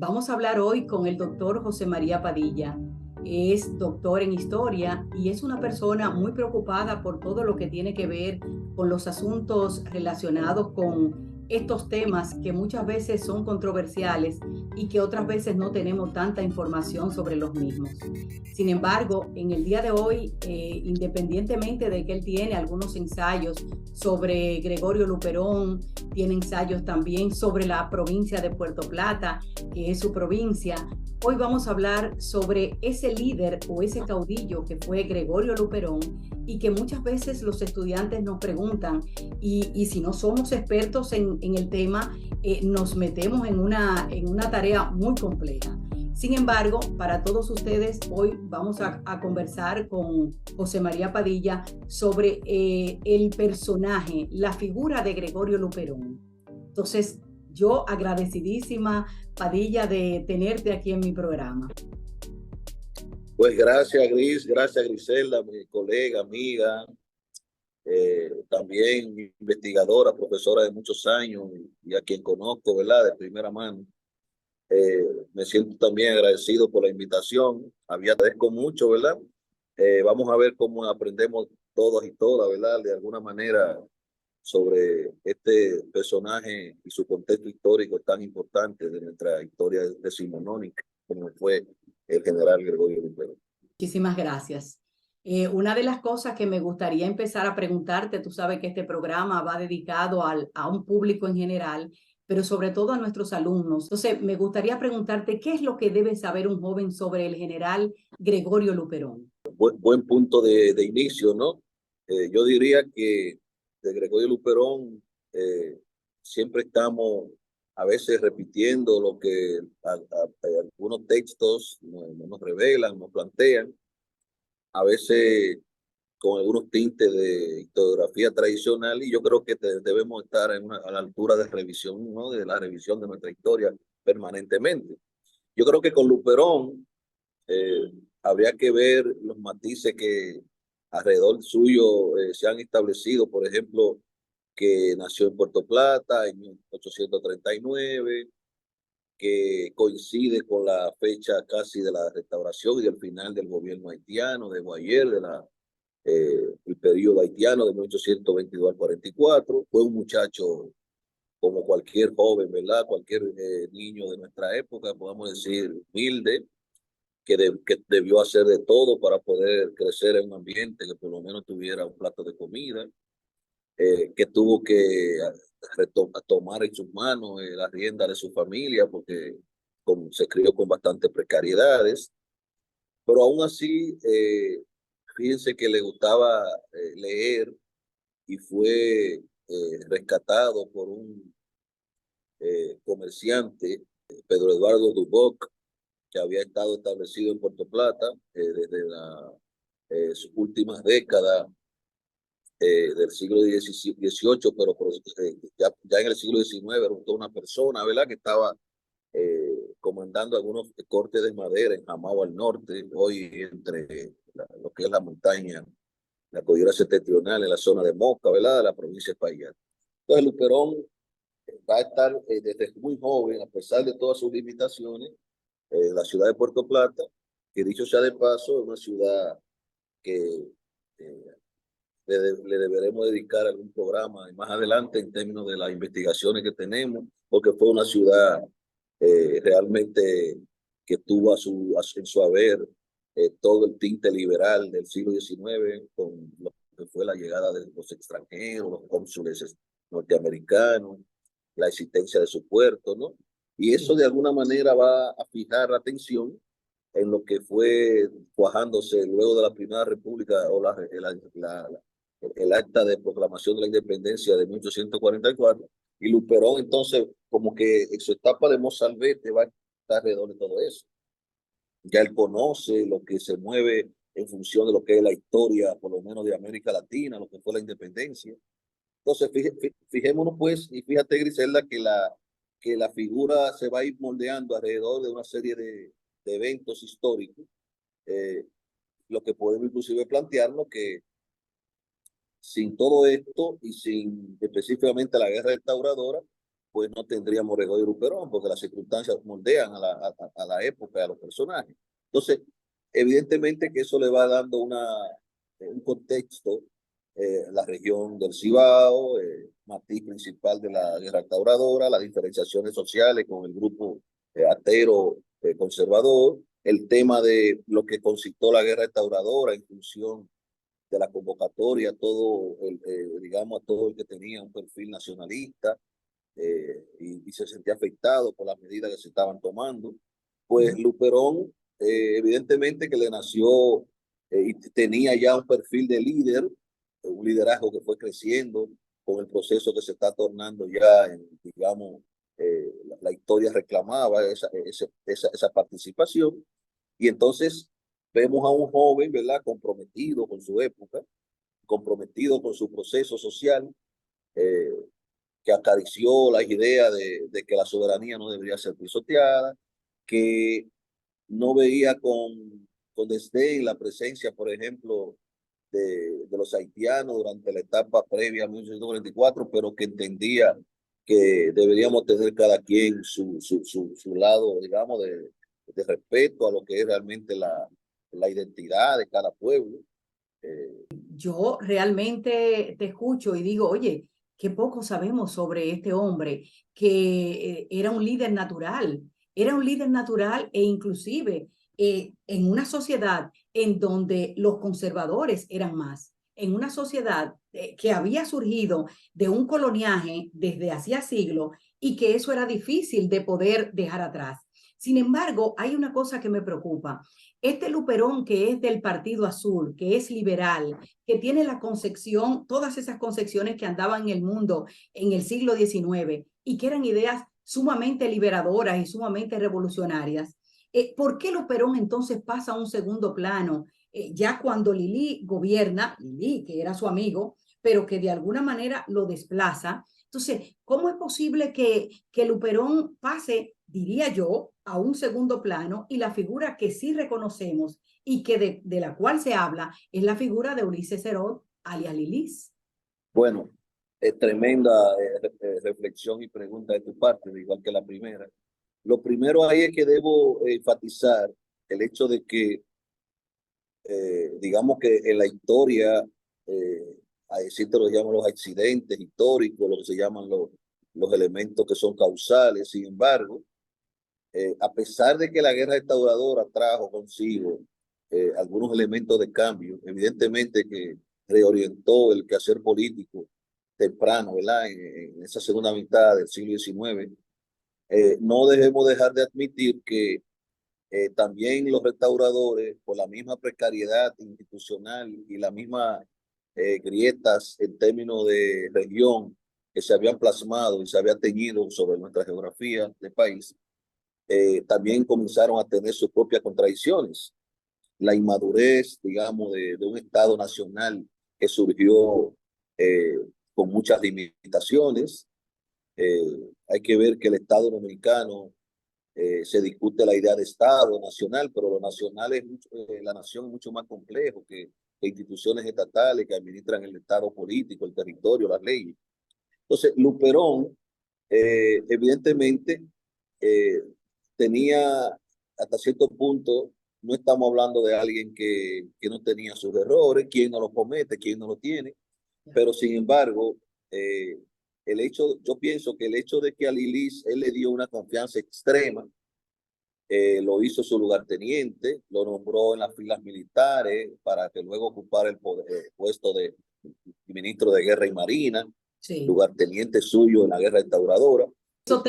Vamos a hablar hoy con el doctor José María Padilla. Es doctor en historia y es una persona muy preocupada por todo lo que tiene que ver con los asuntos relacionados con estos temas que muchas veces son controversiales y que otras veces no tenemos tanta información sobre los mismos. Sin embargo, en el día de hoy, independientemente de que él tiene algunos ensayos sobre Gregorio Luperón, tiene ensayos también sobre la provincia de Puerto Plata, que es su provincia. Hoy vamos a hablar sobre ese líder o ese caudillo que fue Gregorio Luperón y que muchas veces los estudiantes nos preguntan y si no somos expertos en el tema, nos metemos en una tarea muy compleja. Sin embargo, para todos ustedes, hoy vamos a conversar con José María Padilla sobre el personaje, la figura de Gregorio Luperón. Entonces, yo agradecidísima, Padilla, de tenerte aquí en mi programa. Pues gracias, Gris, gracias, Griselda, mi colega, amiga, también investigadora, profesora de muchos años y a quien conozco, ¿verdad?, de primera mano. Me siento también agradecido por la invitación. Agradezco mucho, ¿verdad? Vamos a ver cómo aprendemos todos y todas, ¿verdad?, de alguna manera sobre este personaje y su contexto histórico tan importante de nuestra historia decimonónica, como fue el general Gregorio Luperón. Muchísimas gracias. Una de las cosas que me gustaría empezar a preguntarte, tú sabes que este programa va dedicado a un público en general, pero sobre todo a nuestros alumnos. Entonces, me gustaría preguntarte, ¿qué es lo que debe saber un joven sobre el general Gregorio Luperón? Buen punto de inicio, ¿no? Yo diría que de Gregorio Luperón siempre estamos a veces repitiendo lo que algunos textos nos revelan, nos plantean, a veces con algunos tintes de historiografía tradicional, y yo creo que debemos estar a la altura de revisión, ¿no?, de la revisión de nuestra historia permanentemente. Yo creo que con Luperón eh, habría que ver los matices que alrededor suyo se han establecido, por ejemplo, que nació en Puerto Plata en 1839, que coincide con la fecha casi de la restauración y del final del gobierno haitiano, de Guayer, el periodo haitiano de 1822 al 44. Fue un muchacho como cualquier joven, ¿verdad? Cualquier niño de nuestra época, podemos decir, humilde, que debió hacer de todo para poder crecer en un ambiente que por lo menos tuviera un plato de comida, que tuvo que tomar en sus manos la rienda de su familia porque se crió con bastantes precariedades, pero aún así, fíjense que le gustaba leer y fue rescatado por un comerciante, Pedro Eduardo Duboc, que había estado establecido en Puerto Plata desde sus últimas décadas del siglo XVIII, pero ya en el siglo XIX era toda una persona, ¿verdad?, que estaba comandando algunos cortes de madera en Jamao al norte, hoy entre lo que es la montaña, la cordillera septentrional, en la zona de Moca, ¿verdad?, de la provincia de Espaillat. Entonces, Luperón va a estar desde muy joven, a pesar de todas sus limitaciones, la ciudad de Puerto Plata, que dicho sea de paso, es una ciudad que eh, le deberemos dedicar algún programa más adelante en términos de las investigaciones que tenemos, porque fue una ciudad realmente que tuvo en su haber todo el tinte liberal del siglo XIX, con lo que fue la llegada de los extranjeros, los cónsules norteamericanos, la existencia de su puerto, ¿no? Y eso de alguna manera va a fijar la atención en lo que fue cuajándose luego de la Primera República o el acta de proclamación de la independencia de 1844, y Luperón entonces como que en su etapa de mozalbete va a estar alrededor de todo eso. Ya él conoce lo que se mueve en función de lo que es la historia, por lo menos de América Latina, lo que fue la independencia. Entonces, fijémonos pues, y fíjate, Griselda, que la figura se va a ir moldeando alrededor de una serie de eventos históricos, eh, lo que podemos inclusive plantearnos que sin todo esto y sin específicamente la guerra restauradora, pues no tendríamos Gregorio Luperón, porque las circunstancias moldean a la época, a los personajes. Entonces, evidentemente que eso le va dando un contexto, la región del Cibao, matiz principal de la guerra restauradora, las diferenciaciones sociales con el grupo atero conservador, el tema de lo que concitó la guerra restauradora en función de la convocatoria, digamos, a todo el que tenía un perfil nacionalista, y se sentía afectado por las medidas que se estaban tomando. Pues Luperón, evidentemente que le nació y tenía ya un perfil de líder, un liderazgo que fue creciendo con el proceso que se está tornando ya digamos, la historia reclamaba esa participación. Y entonces vemos a un joven, ¿verdad?, comprometido con su época, comprometido con su proceso social, eh, que acarició las ideas de que la soberanía no debería ser pisoteada, que no veía con desdén la presencia, por ejemplo, de los haitianos durante la etapa previa a 1944, pero que entendía que deberíamos tener cada quien su lado, digamos, de respeto a lo que es realmente la identidad de cada pueblo. Yo realmente te escucho y digo, oye, qué poco sabemos sobre este hombre, que era un líder natural e inclusive en una sociedad en donde los conservadores eran más, en una sociedad que había surgido de un coloniaje desde hacía siglos y que eso era difícil de poder dejar atrás. Sin embargo, hay una cosa que me preocupa. Este Luperón que es del Partido Azul, que es liberal, que tiene la concepción, todas esas concepciones que andaban en el mundo en el siglo XIX y que eran ideas sumamente liberadoras y sumamente revolucionarias. ¿Por qué Luperón entonces pasa a un segundo plano? Ya cuando Lili gobierna, Lili, que era su amigo, pero que de alguna manera lo desplaza. Entonces, ¿cómo es posible que Luperón pase, diría yo, a un segundo plano y la figura que sí reconocemos y que de la cual se habla es la figura de Ulises Cerón, alias Lilis? Bueno, tremenda reflexión y pregunta de tu parte, igual que la primera. Lo primero ahí es que debo enfatizar el hecho de que, digamos que en la historia, así te lo llaman los accidentes históricos, lo que se llaman los elementos que son causales. Sin embargo, a pesar de que la guerra restauradora trajo consigo algunos elementos de cambio, evidentemente que reorientó el quehacer político temprano, ¿verdad? En esa segunda mitad del siglo XIX, no debemos dejar de admitir que también los restauradores, por la misma precariedad institucional y la misma grietas en términos de región que se habían plasmado y se había teñido sobre nuestra geografía de país, también comenzaron a tener sus propias contradicciones. La inmadurez, digamos, de un Estado nacional que surgió eh, con muchas limitaciones. Hay que ver que el Estado dominicano, se discute la idea de Estado nacional, pero lo nacional la nación es mucho más complejo que instituciones estatales que administran el Estado político, el territorio, las leyes. Entonces, Luperón, evidentemente, eh, tenía hasta cierto punto, no estamos hablando de alguien que no tenía sus errores, quien no los comete, quien no los tiene, pero sin embargo, yo pienso que el hecho de que a Lilis él le dio una confianza extrema, lo hizo su lugarteniente, lo nombró en las filas militares para que luego ocupara el puesto de ministro de Guerra y Marina, Sí. lugarteniente suyo en la guerra restauradora. Luperón, Eso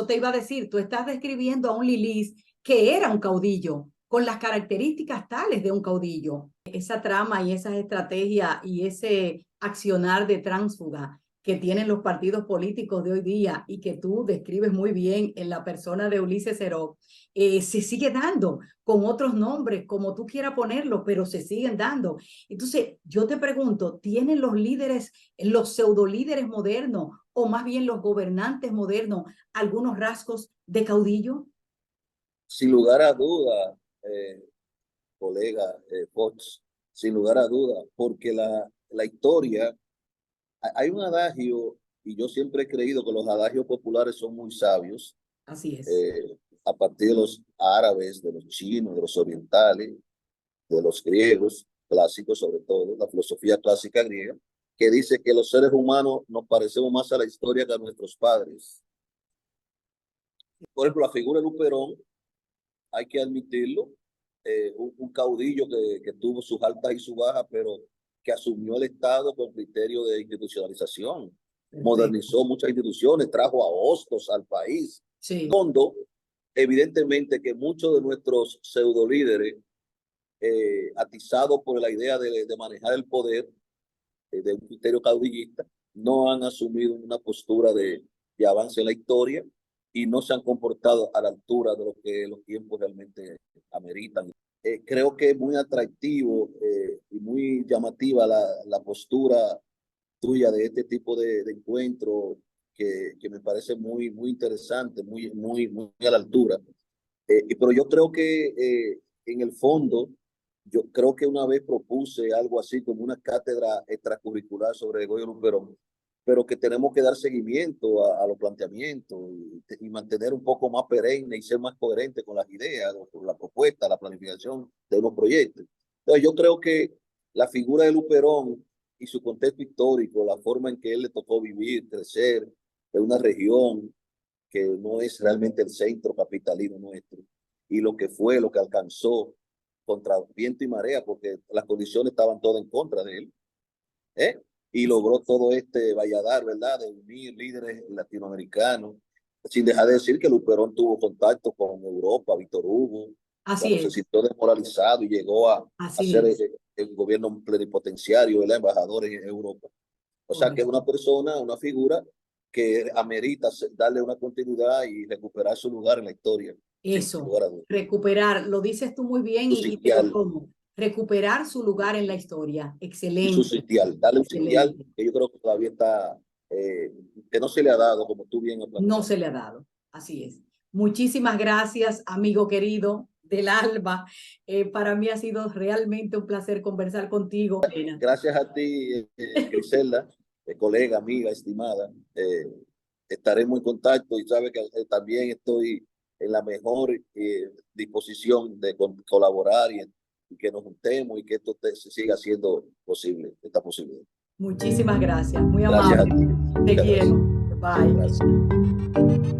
te iba a decir, tú estás describiendo a un Lilis que era un caudillo, con las características tales de un caudillo. Esa trama y esas estrategias y ese accionar de tránsfuga que tienen los partidos políticos de hoy día y que tú describes muy bien en la persona de Ulises Ceró, se sigue dando con otros nombres, como tú quieras ponerlo, pero se siguen dando. Entonces, yo te pregunto, ¿tienen los líderes, los pseudolíderes modernos, o más bien los gobernantes modernos, algunos rasgos de caudillo? sin lugar a duda, colega Fox, sin lugar a duda, porque la historia, hay un adagio y yo siempre he creído que los adagios populares son muy sabios, Así es. a partir de los árabes, de los chinos, de los orientales, de los griegos clásicos, sobre todo, la filosofía clásica griega, que dice que los seres humanos nos parecemos más a la historia que a nuestros padres. Por ejemplo, la figura de Luperón, hay que admitirlo, un caudillo que tuvo sus altas y sus bajas, pero que asumió el Estado con criterio de institucionalización. Perfecto. Modernizó muchas instituciones, trajo a Hostos al país. Sí. Fondo, evidentemente que muchos de nuestros pseudo líderes, atizados por la idea de manejar el poder, de un criterio caudillista, no han asumido una postura de avance en la historia y no se han comportado a la altura de lo que los tiempos realmente ameritan. Creo que es muy atractivo y muy llamativa la postura tuya de este tipo de encuentro que me parece muy, muy interesante, muy a la altura. Pero yo creo que en el fondo, yo creo que una vez propuse algo así como una cátedra extracurricular sobre Goyo Luperón, pero que tenemos que dar seguimiento a los planteamientos y mantener un poco más perenne y ser más coherente con las ideas, con la propuesta, la planificación de unos proyectos. Entonces yo creo que la figura de Luperón y su contexto histórico, la forma en que él le tocó vivir, crecer en una región que no es realmente el centro capitalino nuestro, y lo que fue, lo que alcanzó contra viento y marea, porque las condiciones estaban todas en contra de él, y logró todo este valladar, ¿verdad?, de unir líderes latinoamericanos, sin dejar de decir que Luperón tuvo contacto con Europa, Víctor Hugo, Así cuando se es. sintió desmoralizado y llegó a ser el gobierno plenipotenciario, el embajador en Europa. O sea que es una persona, una figura que amerita darle una continuidad y recuperar su lugar en la historia. Eso, recuperar, lo dices tú muy bien y te lo tomo. Recuperar su lugar en la historia. Excelente. Y su sitial, darle un sitial que yo creo que todavía está, que no se le ha dado, como tú bien has planteado. No se le ha dado, así es. Muchísimas gracias, amigo querido del alma. Para mí ha sido realmente un placer conversar contigo. Gracias a ti, Griselda, colega, amiga, estimada. Estaremos en contacto y sabe que también estoy en la mejor disposición de colaborar y que nos juntemos y que esto se siga siendo posible, esta posibilidad. Muchísimas gracias, muy amable. Gracias a ti. Te quiero. Bye. Gracias.